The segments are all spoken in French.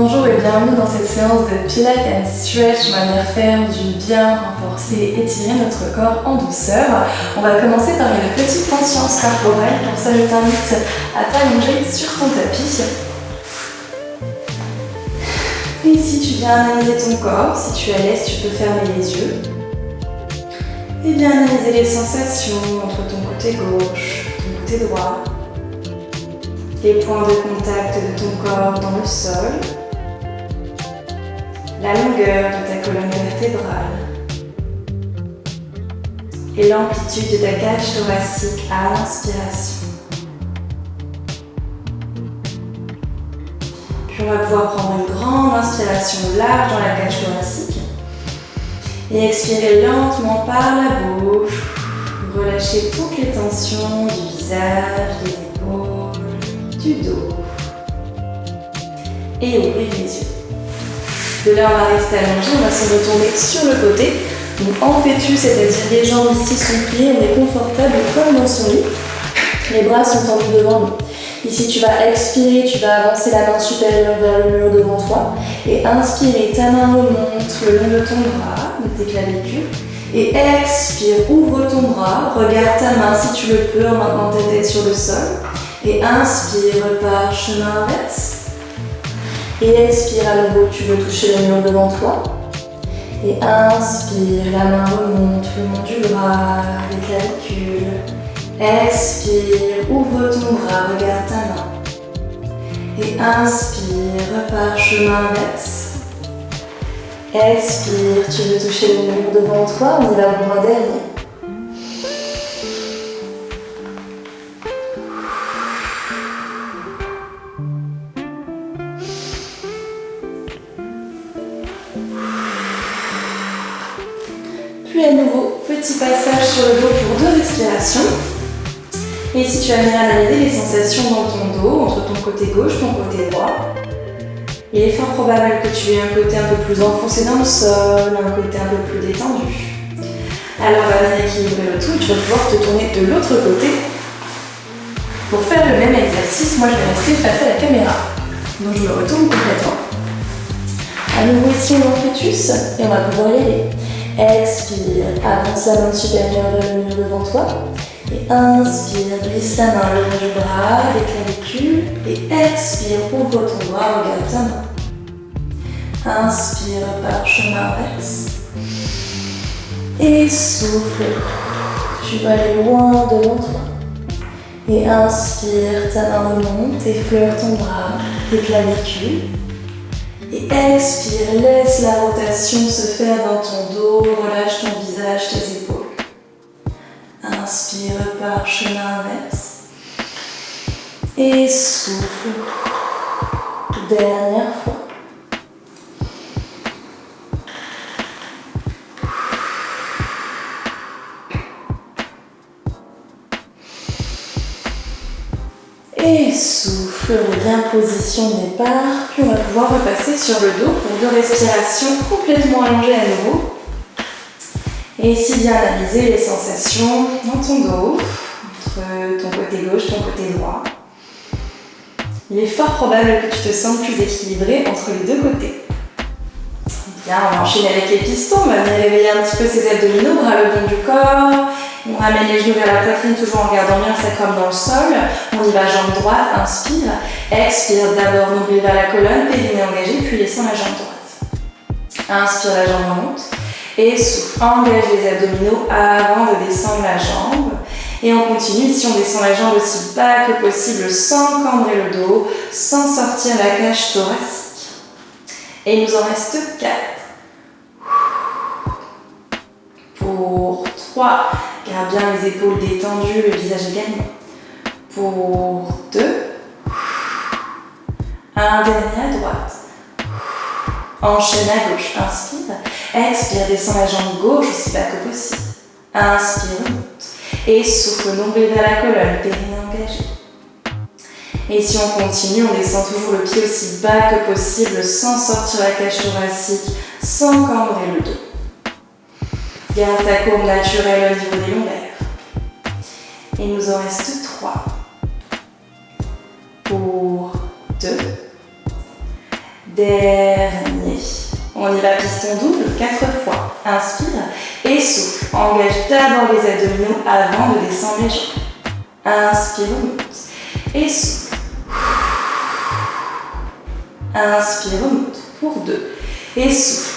Bonjour et bienvenue dans cette séance de Pilates and Stretch, manière faire du bien, renforcer, étirer notre corps en douceur. On va commencer par une petite conscience corporelle. Pour ça, je t'invite à t'allonger sur ton tapis. Et ici, tu viens analyser ton corps. Si tu es à l'aise, tu peux fermer les yeux. Et bien analyser les sensations entre ton côté gauche, ton côté droit. Les points de contact de ton corps dans le sol. La longueur de ta colonne vertébrale et l'amplitude de ta cage thoracique à l'inspiration. Puis on va pouvoir prendre une grande inspiration large dans la cage thoracique et expirer lentement par la bouche. Relâcher toutes les tensions du visage, des épaules, du dos et ouvrir les yeux. De là, on va rester allongé, on va se retourner sur le côté. Donc en fœtus, c'est-à-dire les jambes ici sont pliées, on est confortable comme dans son lit. Les bras sont tendus devant nous. Ici, tu vas expirer, tu vas avancer la main supérieure vers le mur devant toi. Et inspirer, ta main remonte le long de ton bras, de tes clavicules. Et expire, ouvre ton bras, regarde ta main si tu le peux en maintenant ta tête sur le sol. Et inspire par chemin inverse. Et expire à nouveau, tu veux toucher le mur devant toi. Et inspire, la main remonte le long du bras, les clavicules. Expire, ouvre ton bras, regarde ta main. Et inspire, par chemin inverse. Expire, tu veux toucher le mur devant toi, on y va pour un dernier. Puis à nouveau, petit passage sur le dos pour 2 respirations. Et si tu as bien analysé les sensations dans ton dos, entre ton côté gauche et ton côté droit, il est fort probable que tu aies un côté un peu plus enfoncé dans le sol, un côté un peu plus détendu. Alors va bien équilibrer le tout, tu vas pouvoir te tourner de l'autre côté. Pour faire le même exercice, moi je vais rester face à la caméra. Donc je me retourne complètement. À nouveau ici on est en fœtus et on va pouvoir y aller. Expire, avance la main supérieure vers le mur devant toi. Et inspire, glisse ta main le long du bras, les clavicules. Et expire, ouvre ton bras, regarde ta main. Inspire par chemin inverse. Et souffle. Tu vas aller loin devant toi. Et inspire, ta main remonte, effleure ton bras, tes clavicules. Et expire, laisse la rotation se faire dans ton dos, relâche ton visage, tes épaules. Inspire par chemin inverse. Et souffle. Dernière fois. Et souffle, reviens position de départ, puis on va pouvoir repasser sur le dos pour 2 respirations complètement allongées à nouveau. Et ici bien analyser les sensations dans ton dos, entre ton côté gauche et ton côté droit. Il est fort probable que tu te sentes plus équilibré entre les 2 côtés. Bien, on va enchaîner avec les pistons, on va venir réveiller un petit peu ses abdominaux, bras le long du corps. On ramène les genoux vers la poitrine, toujours en gardant bien le sacrum dans le sol. On y va jambe droite, inspire. Expire d'abord, nombril vers la colonne, périnée engagé, puis descend la jambe droite. Inspire, la jambe remonte. Et souffle, engage les abdominaux avant de descendre la jambe. Et on continue, ici on descend la jambe aussi bas que possible, sans cambrer le dos, sans sortir la cage thoracique. Et il nous en reste 4. Pour 3. Garde bien les épaules détendues, le visage également. Pour 2. Un dernier à droite. Enchaîne à gauche, inspire. Expire, descends la jambe gauche aussi bas que possible. Inspire, monte. Et souffle, nombril vers la colonne, périnée engagée. Et si on continue, on descend toujours le pied aussi bas que possible, sans sortir la cage thoracique, sans cambrer le dos. Garde ta courbe naturelle au niveau des lombaires. Et il nous en reste 3. Pour 2. Dernier. On y va piston double 4 fois. Inspire et souffle. Engage d'abord les abdominaux avant de descendre les jambes. Inspire, remonte. Et souffle. Inspire, remonte. Pour 2. Et souffle.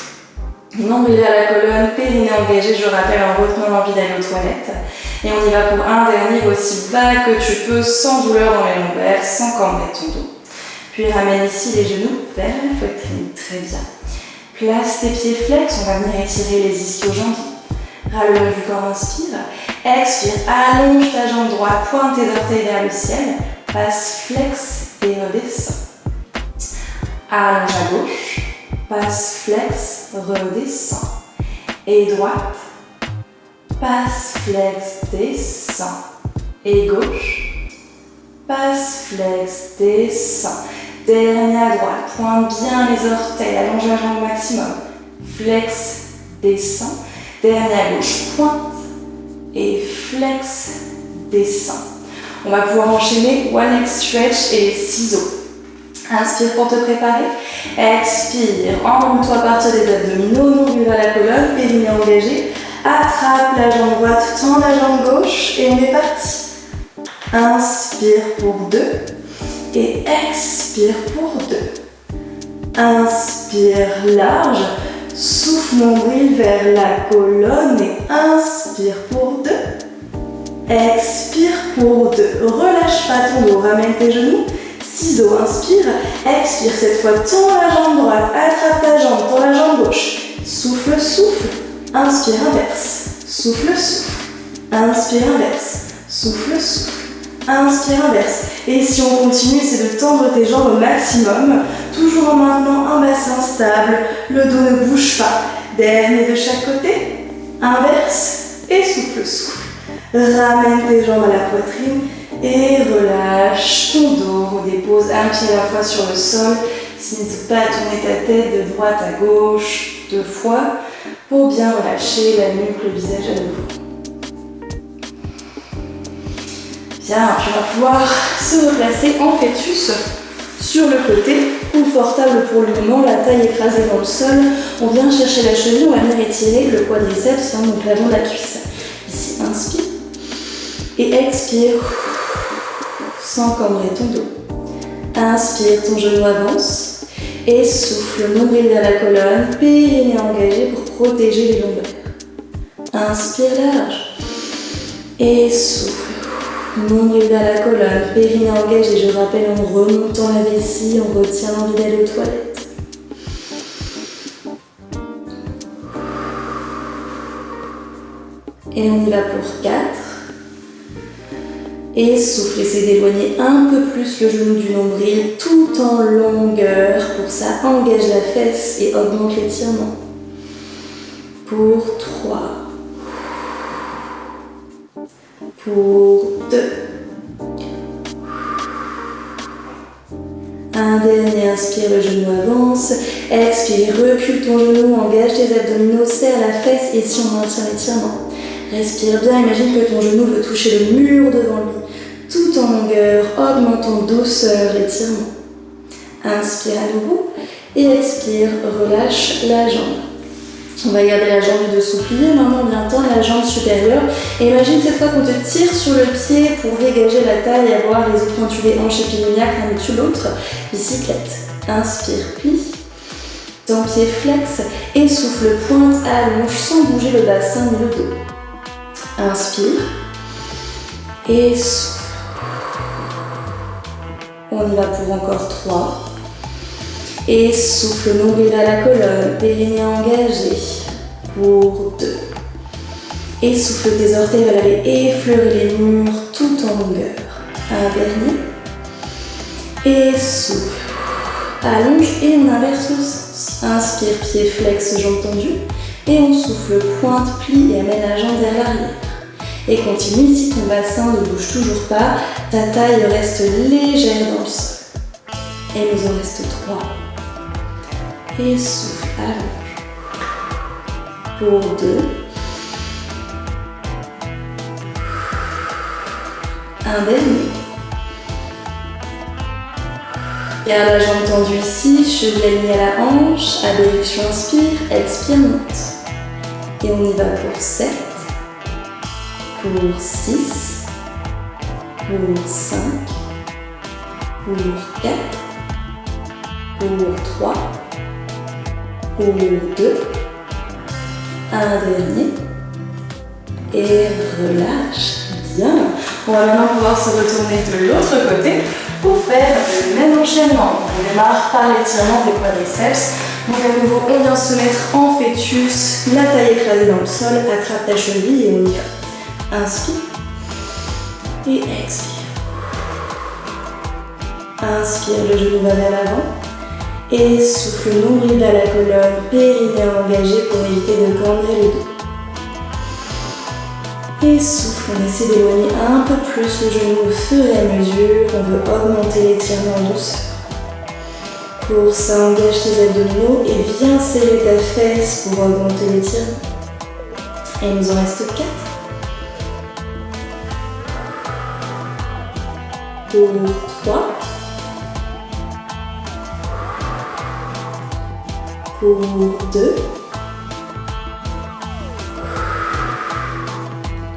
Nombril à la colonne, périnée engagé, je rappelle en retenant l'envie d'aller aux toilettes. Et on y va pour un dernier aussi bas que tu peux, sans douleur dans les lombaires, sans cambrer ton dos. Puis ramène ici les genoux vers la poitrine, très bien. Place tes pieds flex, on va venir étirer les ischio-jambiers. Ras le long du corps, inspire. Expire, allonge ta jambe droite, pointe tes orteils vers le ciel. Passe flex et redescends. Allonge à gauche. Passe flex, redescend. Et droite. Passe flex, descend. Et gauche. Passe flex, descend. Dernier à droite. Pointe bien les orteils. Allonge la jambe au maximum. Flex, descend. Dernier à gauche. Pointe. Et flex, descend. On va pouvoir enchaîner one leg stretch et les ciseaux. Inspire pour te préparer. Expire. Enroule-toi à partir des abdominaux. Nombril à la colonne. Périnée engagé. Attrape la jambe droite. Tends la jambe gauche. Et on est parti. Inspire pour 2. Et expire pour 2. Inspire large. Souffle nombril vers la colonne. Et inspire pour 2. Expire pour 2. Relâche pas ton dos. Ramène tes genoux. Ciseaux, inspire, expire cette fois, tends la jambe droite, attrape ta jambe, tends la jambe gauche, souffle, souffle, inspire, inverse, souffle, souffle, inspire, inverse, souffle, souffle, inspire, inverse. Et si on continue, c'est de tendre tes jambes au maximum, toujours en maintenant un bassin stable, le dos ne bouge pas, dernier de chaque côté, inverse et souffle, souffle. Ramène tes jambes à la poitrine. Et relâche ton dos, dépose un pied à la fois sur le sol. N'hésite pas à tourner ta tête de droite à gauche 2 fois pour bien relâcher la nuque, le visage à nouveau. Bien, tu vas pouvoir se replacer en fœtus sur le côté, confortable pour le moment, la taille écrasée dans le sol. On vient chercher la cheville, on va venir étirer le quadriceps, donc l'avant de la cuisse. Ici, inspire et expire. Sans cambrer ton dos. Inspire, ton genou avance et souffle, nombril vers la colonne, périnée engagé pour protéger les lombaires. Inspire large et souffle, nombril vers la colonne, périnée engagé. Je rappelle, en remontant la vessie, on retient l'envie d'aller aux toilettes. Et on y va pour 4. Et souffle, essaie d'éloigner un peu plus le genou du nombril tout en longueur. Pour ça, engage la fesse et augmente l'étirement. Pour 3. Pour 2. Un dernier, inspire, le genou avance. Expire, recule ton genou, engage tes abdominaux, serre la fesse et si on maintient l'étirement. Respire bien, imagine que ton genou veut toucher le mur devant lui. Tout en longueur, augmente en douceur l'étirement. Inspire à nouveau et expire, relâche la jambe. On va garder la jambe du dessous pliée, maintenant on vient tendre la jambe supérieure. Et imagine cette fois qu'on te tire sur le pied pour dégager la taille et avoir les os pointus des hanches épidémiaques l'un au-dessus de l'autre. Bicyclette. Inspire, plie. Ton pied flex et souffle, pointe, allonge sans bouger le bassin ni le dos. Inspire et souffle. On y va pour encore 3. Et souffle, nombril à la colonne, périnée engagé. Pour 2. Et souffle, tes orteils veulent aller effleurer les murs tout en longueur. Un dernier. Et souffle. Allonge et on inverse le sens. Inspire, pied flex, jambes tendues. Et on souffle, pointe, plie et amène la jambe vers l'arrière. Et continue, si ton bassin ne bouge toujours pas, ta taille reste légère dans le sol. Et nous en reste 3. Et souffle, allonge. Pour 2. Un dernier. Garde la jambe tendue ici, cheville alignée à la hanche, abduction, inspire, expire, monte. Et on y va pour 7, pour 6, pour 5, pour 4, pour 3, pour 2, un dernier, et relâche, bien. On va maintenant pouvoir se retourner de l'autre côté pour faire le même enchaînement. On démarre par l'étirement des quadriceps. Donc à nouveau, on vient se mettre en fœtus, la taille écrasée dans le sol, attrape ta cheville et on y va. Inspire et expire. Inspire, le genou va vers l'avant. Et souffle nombril vers la colonne, périnée engagé pour éviter de cambrer le dos. Et souffle, on essaie d'éloigner un peu plus le genou au fur et à mesure. On veut augmenter l'étirement en douceur. Pour ça, engage tes abdominaux et viens serrer ta fesse pour augmenter l'étirement. Et il nous en reste 4. Pour 3. Pour 2.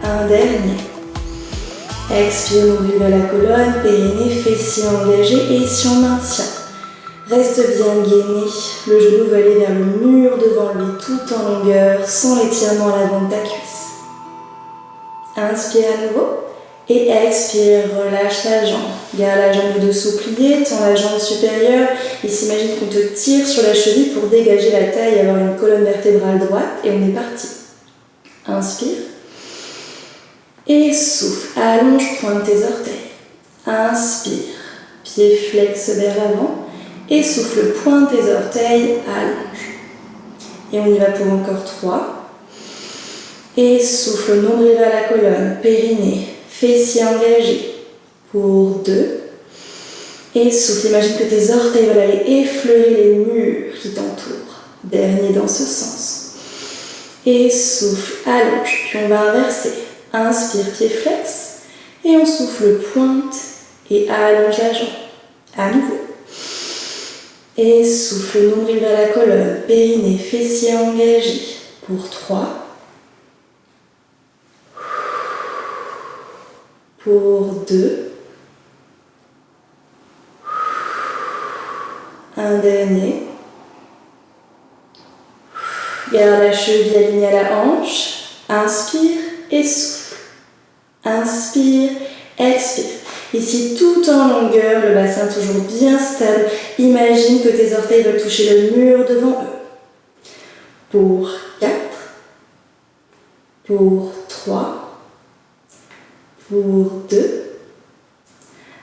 Un dernier. Expire, nombril vers la colonne, périnée, fessier engagé et si on maintient. Reste bien gainé, le genou va aller vers le mur devant lui tout en longueur, sans l'étirement à l'avant de ta cuisse. Inspire à nouveau et expire, relâche la jambe. Garde la jambe du dessous pliée, tends la jambe supérieure. Ici, imagine qu'on te tire sur la cheville pour dégager la taille et avoir une colonne vertébrale droite et on est parti. Inspire. Et souffle, allonge, pointe tes orteils. Inspire, pied flex vers l'avant. Et souffle, pointe tes orteils, allonge. Et on y va pour encore 3. Et souffle, nombril vers la colonne, périnée, fessier engagé. Pour 2. Et souffle, imagine que tes orteils veulent aller effleurer les murs qui t'entourent. Dernier dans ce sens. Et souffle, allonge, puis on va inverser. Inspire, pied flex, et on souffle, pointe, et allonge la jambe. À nouveau. Et souffle, nombril vers la colonne, périnée, fessier engagé. Pour 3. Pour 2. Un dernier. Garde la cheville alignée à la hanche. Inspire et souffle. Inspire, expire. Ici, tout en longueur, le bassin toujours bien stable. Imagine que tes orteils veulent toucher le mur devant eux. Pour 4. Pour 3. Pour 2.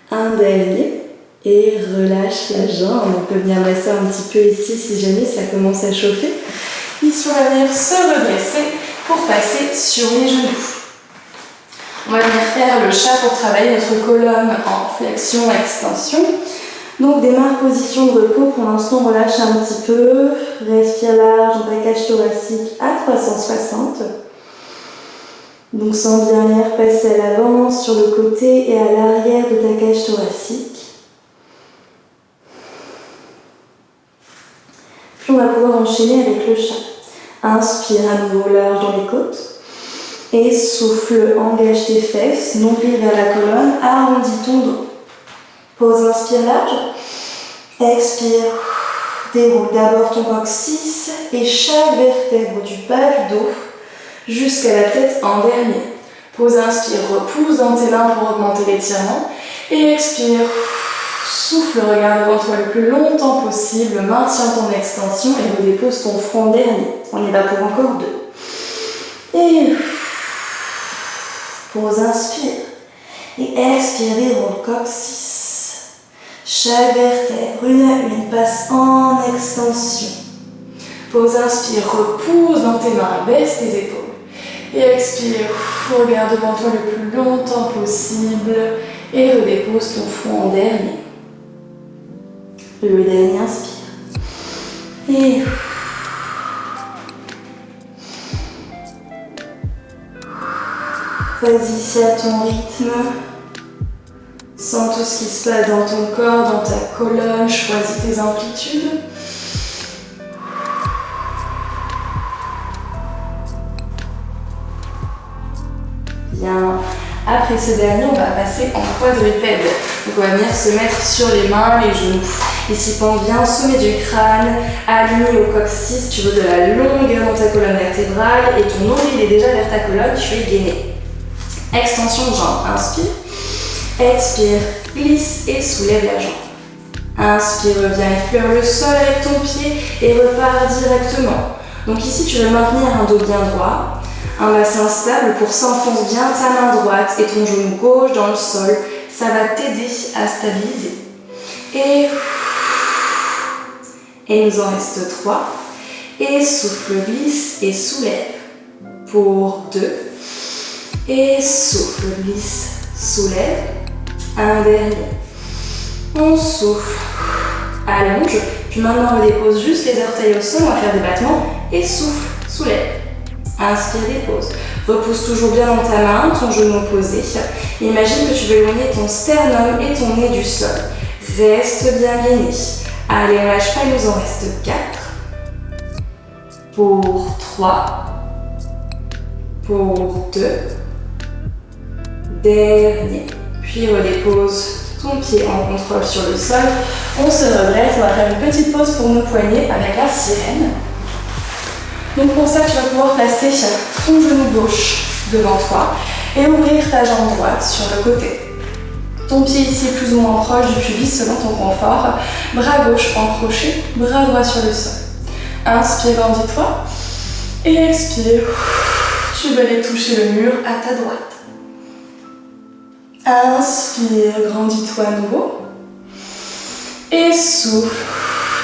Un dernier. Et relâche la jambe. On peut venir masser un petit peu ici si jamais ça commence à chauffer. Ici, on va venir se redresser pour passer sur les genoux. On va venir faire le chat pour travailler notre colonne en flexion, extension. Donc démarre position de repos, pour l'instant relâche un petit peu, respire large dans ta cage thoracique à 360. Donc sens bien l'air passer à l'avant, sur le côté et à l'arrière de ta cage thoracique. Puis on va pouvoir enchaîner avec le chat. Inspire à nouveau large dans les côtes. Et souffle, engage tes fesses, nombril vers la colonne, arrondis ton dos. Pose, inspire large. Expire, déroule d'abord ton coccyx et chaque vertèbre du bas du dos jusqu'à la tête en dernier. Pose, inspire, repousse dans tes mains pour augmenter l'étirement. Et expire, souffle, regarde devant toi le plus longtemps possible, maintiens ton extension et redépose ton front en dernier. On y va pour encore 2. Et pose, inspire. Et expire, déroule coccyx. Chaque vertèbre, une à une, passe en extension. Pose, inspire, repousse dans tes mains, baisse tes épaules. Et expire, regarde devant toi le plus longtemps possible et redépose ton front en dernier. Le dernier, inspire. Et vas-y, c'est à ton rythme. Sens tout ce qui se passe dans ton corps, dans ta colonne, choisis tes amplitudes. Bien. Après ce dernier, on va passer en quadrupède. Donc on va venir se mettre sur les mains, les genoux. Ici, pend bien, sommet du crâne, aligné au coccyx. Tu veux de la longueur dans ta colonne vertébrale et ton nombril est déjà vers ta colonne, tu es gainé. Extension de jambe, inspire. Expire, glisse et soulève la jambe. Inspire, reviens, effleure le sol avec ton pied et repars directement. Donc ici, tu veux maintenir un dos bien droit. Un bassin stable pour s'enfonce bien ta main droite et ton genou gauche dans le sol. Ça va t'aider à stabiliser. Et il nous en reste 3. Et souffle, glisse et soulève. Pour 2. Et souffle, glisse, soulève. Un dernier. On souffle. Allonge. Puis maintenant on dépose juste les orteils au sol. On va faire des battements. Et souffle, soulève. Inspire, dépose. Repousse toujours bien dans ta main, ton genou posé. Imagine que tu veux éloigner ton sternum et ton nez du sol. Reste bien gainé. Allez, on lâche pas, il nous en reste 4. Pour 3. Pour 2. Dernier. Puis redépose ton pied en contrôle sur le sol. On se redresse, on va faire une petite pause pour nos poignets avec la sirène. Donc pour ça, tu vas pouvoir placer ton genou gauche devant toi et ouvrir ta jambe droite sur le côté. Ton pied ici est plus ou moins proche du pubis selon ton confort. Bras gauche en crochet, bras droit sur le sol. Inspire, grandis-toi. Et expire. Tu vas aller toucher le mur à ta droite. Inspire, grandis-toi à nouveau. Et souffle.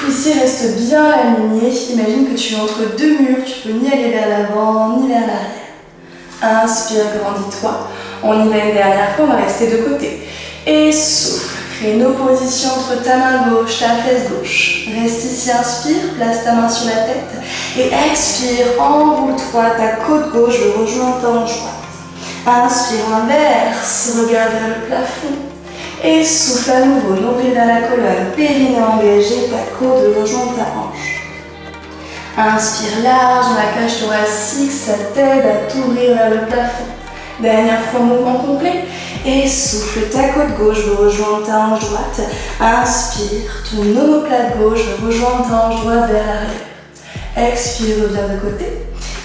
Ici, reste bien aligné. Imagine que tu es entre deux murs. Tu peux ni aller vers l'avant, ni vers l'arrière. Inspire, grandis-toi. On y va une dernière fois, on va rester de côté. Et souffle. Crée une opposition entre ta main gauche, ta fesse gauche. Reste ici, inspire, place ta main sur la tête. Et expire, enroule-toi, ta côte gauche rejoint ta hanche droite. Inspire, inverse, regarde vers le plafond. Et souffle à nouveau, nombril vers la colonne, périnée engagé, ta côte rejoint ta hanche. Inspire large dans la cage thoracique, ça t'aide à t'ouvrir vers le plafond. Dernière fois, mouvement complet. Et souffle, ta côte gauche rejoint ta hanche droite. Inspire, ton omoplate gauche rejoint ta hanche droite vers l'arrière. Expire, reviens de côté.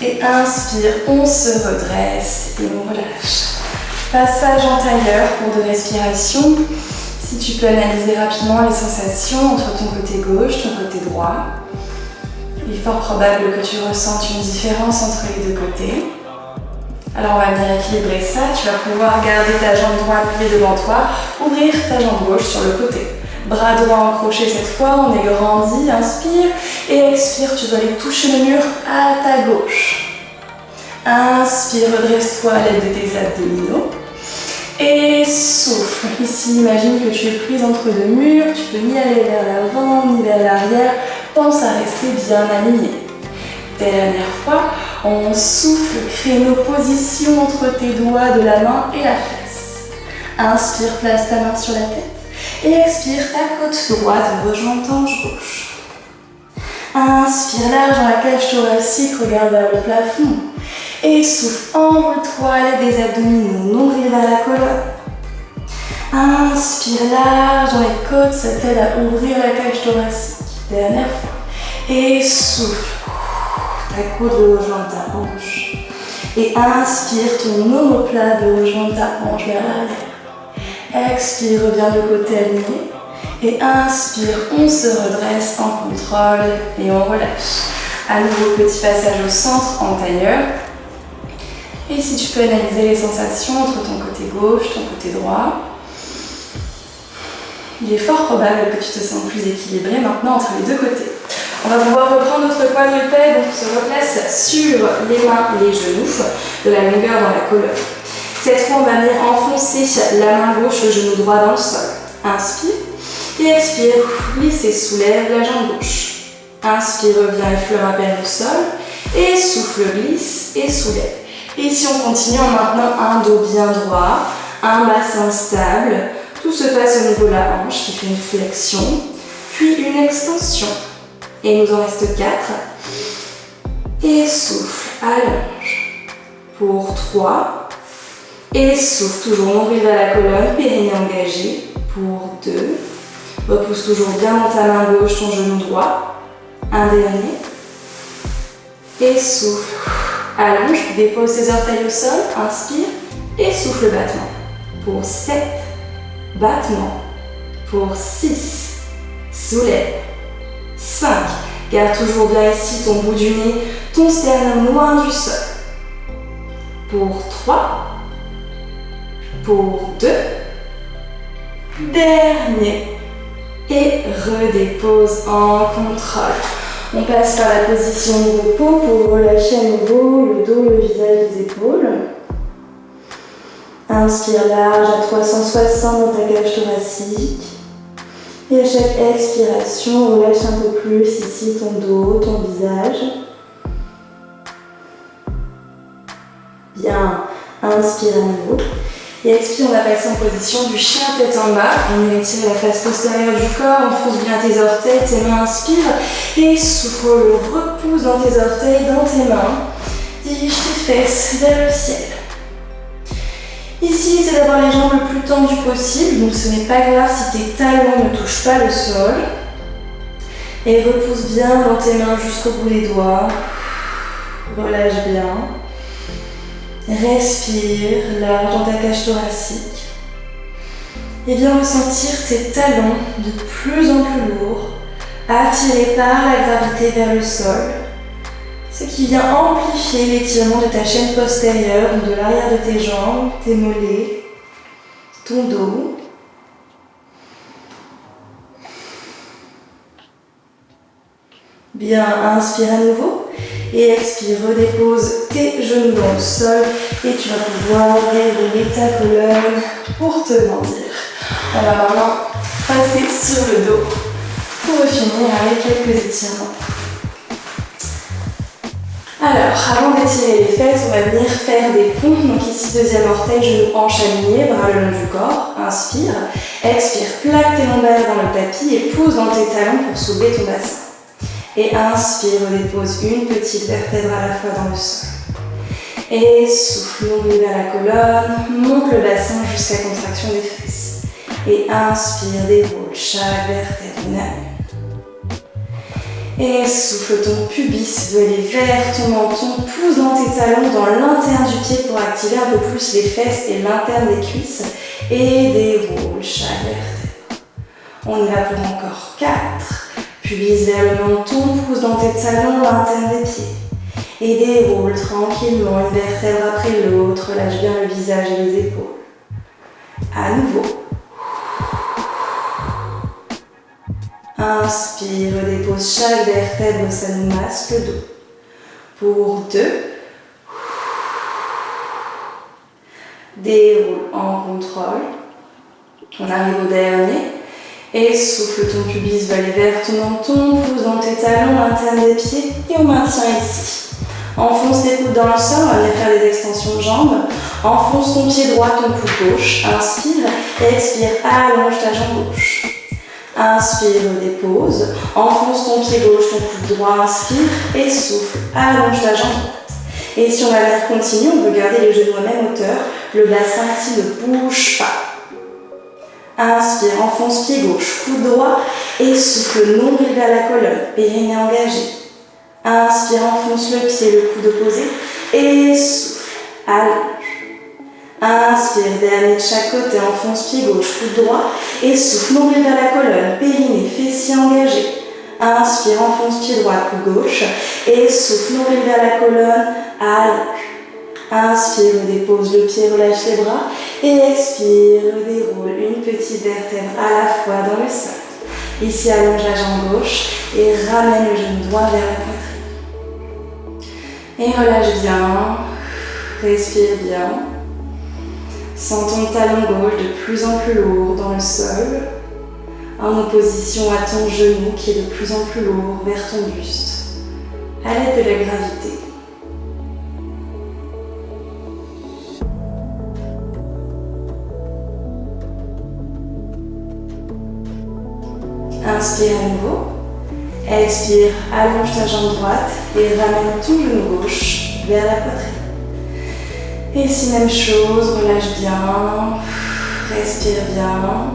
Et inspire, on se redresse et on relâche. Passage en tailleur, cours de respiration. Si tu peux analyser rapidement les sensations entre ton côté gauche, ton côté droit. Il est fort probable que tu ressentes une différence entre les deux côtés. Alors on va venir équilibrer ça. Tu vas pouvoir garder ta jambe droite pliée devant toi, ouvrir ta jambe gauche sur le côté. Bras droit en crochet cette fois, on est grandi, inspire et expire, tu vas aller toucher le mur à ta gauche. Inspire, redresse-toi à l'aide de tes abdominaux. Et souffle. Ici, imagine que tu es prise entre deux murs, tu peux ni aller vers l'avant ni vers l'arrière. Pense à rester bien aligné. Dernière fois, on souffle, crée une opposition entre tes doigts de la main et la fesse. Inspire, place ta main sur la tête. Et expire, ta côte droite rejoint ta hanche gauche. Inspire large dans la cage thoracique, regarde vers le plafond. Et souffle, enroule-toi à l'aide des abdominaux, nombril vers la colonne. Inspire large dans les côtes, ça t'aide à ouvrir la cage thoracique. Dernière fois. Et souffle, ta côte rejoint ta hanche. Et inspire, ton omoplate rejoint ta hanche vers l'arrière. Expire, reviens de côté aligné. Et inspire, on se redresse en contrôle et on relâche. À nouveau, petit passage au centre en tailleur. Et si tu peux analyser les sensations entre ton côté gauche, ton côté droit. Il est fort probable que tu te sens plus équilibré maintenant entre les deux côtés. On va pouvoir reprendre notre quadrupède, donc on se replace sur les mains et les genoux, de la longueur dans la colonne. Cette fois, on va venir enfoncer la main gauche, le genou droit dans le sol. Inspire et expire, glisse et soulève la jambe gauche. Inspire, reviens, effleure à peine le sol. Et souffle, glisse et soulève. Et ici, on continue en maintenant un dos bien droit, un bassin stable, Tout se passe au niveau de la hanche qui fait une flexion, puis une extension. Et il nous en reste 4. Et souffle, allonge. Pour 3. Et souffle, toujours nombril vers la colonne, périnée engagé. Pour 2. Repousse toujours bien dans ta main gauche ton genou droit. Un dernier. Et souffle, allonge, dépose tes orteils au sol, inspire et souffle le battement. Pour 7, battement. Pour 6, soulève. 5, garde toujours bien ici ton bout du nez, ton sternum loin du sol. Pour 3, pour 2, dernier. Et redépose en contrôle. On passe par la position de repos pour relâcher à nouveau le dos, le visage, les épaules. Inspire large à 360 dans ta cage thoracique. Et à chaque expiration, relâche un peu plus ici ton dos, ton visage. Bien, inspire à nouveau. Et expire, on va passer en position du chien tête en bas. On étire la face postérieure du corps, on fonce bien tes orteils, tes mains inspire. Et souffle, repousse dans tes orteils, dans tes mains. Dirige tes fesses vers le ciel. Ici, c'est d'avoir les jambes le plus tendues possible, donc ce n'est pas grave si tes talons ne touchent pas le sol. Et repousse bien dans tes mains jusqu'au bout des doigts. Relâche bien. Respire large dans ta cage thoracique. Et viens ressentir tes talons de plus en plus lourds, attirés par la gravité vers le sol. Ce qui vient amplifier l'étirement de ta chaîne postérieure, donc de l'arrière de tes jambes, tes mollets, ton dos. Bien, inspire à nouveau. Et expire, redépose tes genoux dans le sol et tu vas pouvoir dérouler ta colonne pour te grandir. On va maintenant passer sur le dos pour finir avec quelques étirements. Alors, avant d'étirer les fesses, on va venir faire des pompes. Donc ici, deuxième orteil, genou, hanche alignée, bras le long du corps. Inspire, expire, plaque tes lombaires dans le tapis et pousse dans tes talons pour soulever ton bassin. Et inspire, dépose une petite vertèbre à la fois dans le sol. Et souffle, nombril vers la colonne, monte le bassin jusqu'à contraction des fesses. Et inspire, déroule chaque vertèbre une à une. Et souffle, ton pubis veut aller vers ton menton, pousse dans tes talons, dans l'interne du pied pour activer un peu plus les fesses et l'interne des cuisses. Et déroule chaque vertèbre. On y va pour encore 4. Pubis vers le menton, pousse dans tes talons, l'interne des pieds. Et déroule tranquillement une vertèbre après l'autre, relâche bien le visage et les épaules. À nouveau. Inspire, dépose chaque vertèbre, ça nous masse le dos. Pour 2. Déroule en contrôle. On arrive au dernier. Et souffle, ton pubis va aller vers ton menton, pousse dans tes talons, l'interne des pieds et on maintient ici. Enfonce tes coudes dans le sol, on va venir faire des extensions de jambes. Enfonce ton pied droit, ton coude gauche, inspire et expire, allonge ta jambe gauche. Inspire, dépose, enfonce ton pied gauche, ton coude droit, inspire et souffle, allonge ta jambe droite. Et si on va venir continuer, on peut garder les genoux à même hauteur, le bassin ici ne bouge pas. Inspire, enfonce pied gauche, coude droit et souffle, nombril vers la colonne, périnée engagé. Inspire, enfonce le pied, le coude opposé et souffle, allonge. Inspire, dernier de chaque côté, enfonce pied gauche, coude droit et souffle, nombril vers la colonne, périnée, fessier engagé. Inspire, enfonce pied droit, coude gauche et souffle, nombril vers la colonne, allonge. Inspire, dépose le pied, relâche les bras et expire, déroule une petite vertèbre à la fois dans le sol. Ici, allonge la jambe gauche et ramène le genou droit vers la poitrine. Et relâche bien, respire bien. Sens ton talon gauche de plus en plus lourd dans le sol, en opposition à ton genou qui est de plus en plus lourd vers ton buste, à l'aide de la gravité. Inspire à nouveau. Expire, allonge ta jambe droite et ramène ton genou gauche vers la poitrine. Et ici, même chose, relâche bien, respire bien.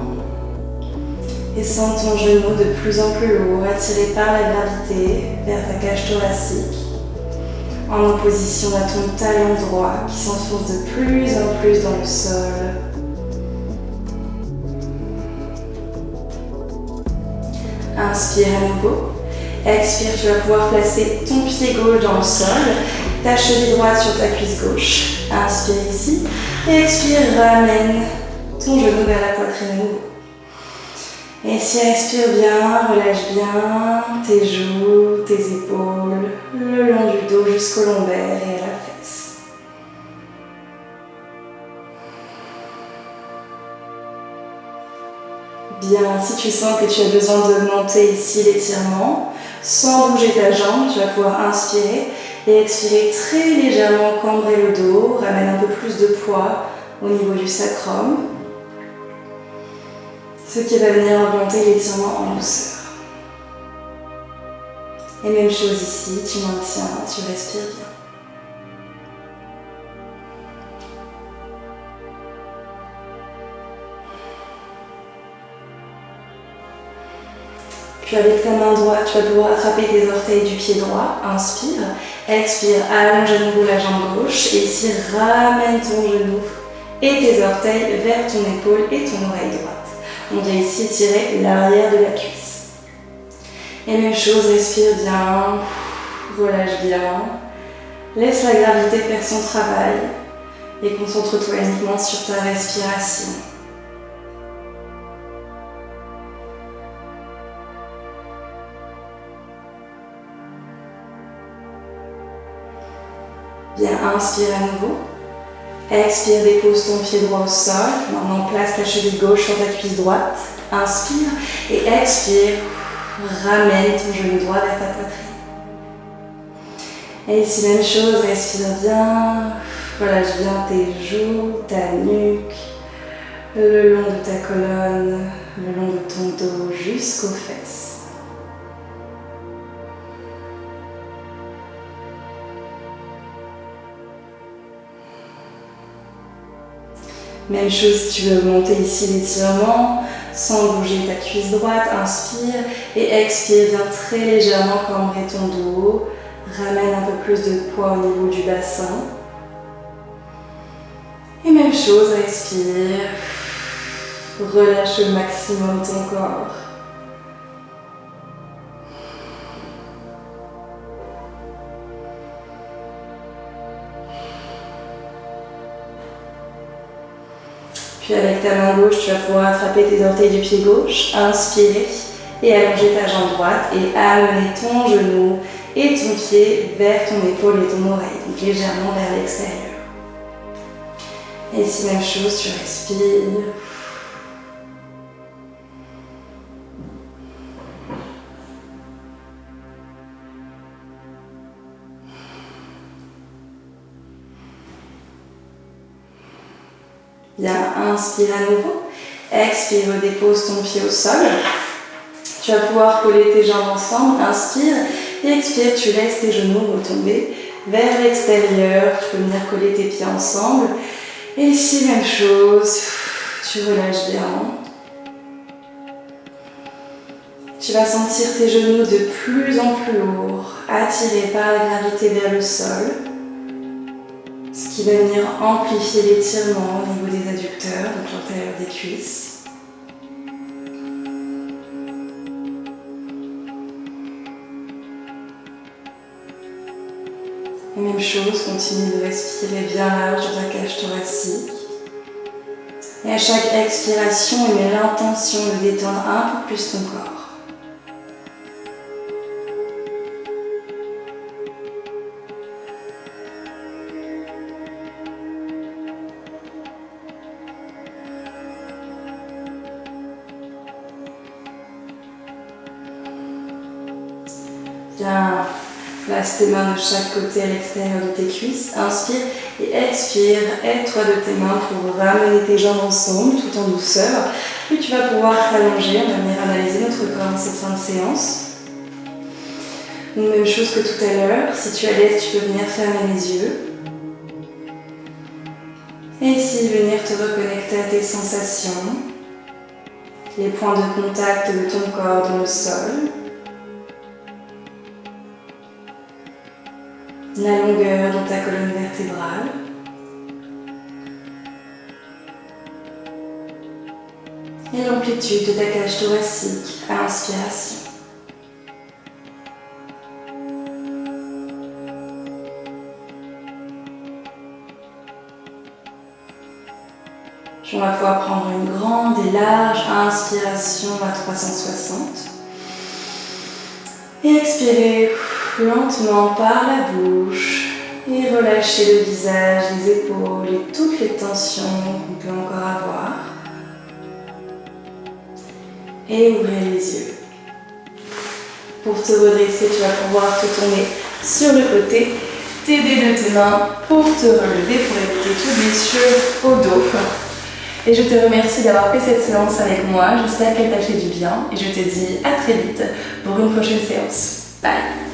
Et sens ton genou de plus en plus lourd, attiré par la gravité vers ta cage thoracique, en opposition à ton talon droit qui s'enfonce de plus en plus dans le sol. Inspire à nouveau. Expire, tu vas pouvoir placer ton pied gauche dans le sol, ta cheville droite sur ta cuisse gauche. Inspire ici. Et expire, ramène ton genou vers la poitrine à nouveau. Et ici, respire bien, relâche bien tes joues, tes épaules, le long du dos jusqu'au lombaire et à la fesse. Bien, si tu sens que tu as besoin d'augmenter ici l'étirement, sans bouger ta jambe, tu vas pouvoir inspirer et expirer très légèrement, cambrer le dos, ramène un peu plus de poids au niveau du sacrum, ce qui va venir augmenter l'étirement en douceur. Et même chose ici, tu maintiens, tu respires bien. Puis avec ta main droite, tu vas pouvoir attraper tes orteils du pied droit. Inspire, expire, allonge à nouveau la jambe gauche. Et ici, ramène ton genou et tes orteils vers ton épaule et ton oreille droite. On vient ici étirer l'arrière de la cuisse. Et même chose, respire bien, relâche bien. Laisse la gravité faire son travail et concentre-toi uniquement sur ta respiration. Bien, inspire à nouveau. Expire, dépose ton pied droit au sol. Maintenant, place ta cheville gauche sur ta cuisse droite. Inspire et expire. Ramène ton genou droit vers ta poitrine. Et ici, même chose, respire bien. Relâche bien tes joues, ta nuque, le long de ta colonne, le long de ton dos jusqu'aux fesses. Même chose si tu veux augmenter ici l'étirement, sans bouger ta cuisse droite, inspire et expire, viens très légèrement cambrer ton dos, ramène un peu plus de poids au niveau du bassin. Et même chose, respire, relâche au maximum ton corps. Puis avec ta main gauche, tu vas pouvoir attraper tes orteils du pied gauche, inspirer et allonger ta jambe droite et amener ton genou et ton pied vers ton épaule et ton oreille, donc légèrement vers l'extérieur. Et ici, même chose, tu respires. Bien, inspire à nouveau. Expire, dépose ton pied au sol. Tu vas pouvoir coller tes jambes ensemble. Inspire et expire, tu laisses tes genoux retomber vers l'extérieur. Tu peux venir coller tes pieds ensemble. Et ici, même chose. Tu relâches bien. Tu vas sentir tes genoux de plus en plus lourds, attirés par la gravité vers le sol. Ce qui va venir amplifier l'étirement au niveau des adducteurs, donc l'intérieur des cuisses. Et même chose, continue de respirer bien large dans ta cage thoracique. Et à chaque expiration, mets l'intention de détendre un peu plus ton corps. Bien, place tes mains de chaque côté à l'extérieur de tes cuisses. Inspire et expire. Aide-toi de tes mains pour ramener tes jambes ensemble tout en douceur. Puis tu vas pouvoir t'allonger, on va venir analyser notre corps en cette fin de séance. Donc, même chose que tout à l'heure, si tu es à l'aise, tu peux venir fermer les yeux. Et ici, venir te reconnecter à tes sensations, les points de contact de ton corps dans le sol, la longueur dans ta colonne vertébrale. Et l'amplitude de ta cage thoracique à l'inspiration. On va pouvoir prendre une grande et large inspiration à 360 et expirer lentement par la bouche et relâcher le visage, les épaules et toutes les tensions qu'on peut encore avoir et ouvrir les yeux. Pour te redresser, tu vas pouvoir te tourner sur le côté, t'aider de tes mains pour te relever, pour éviter toute blessure au dos. Et je te remercie d'avoir fait cette séance avec moi, j'espère qu'elle t'a fait du bien et je te dis à très vite pour une prochaine séance. Bye!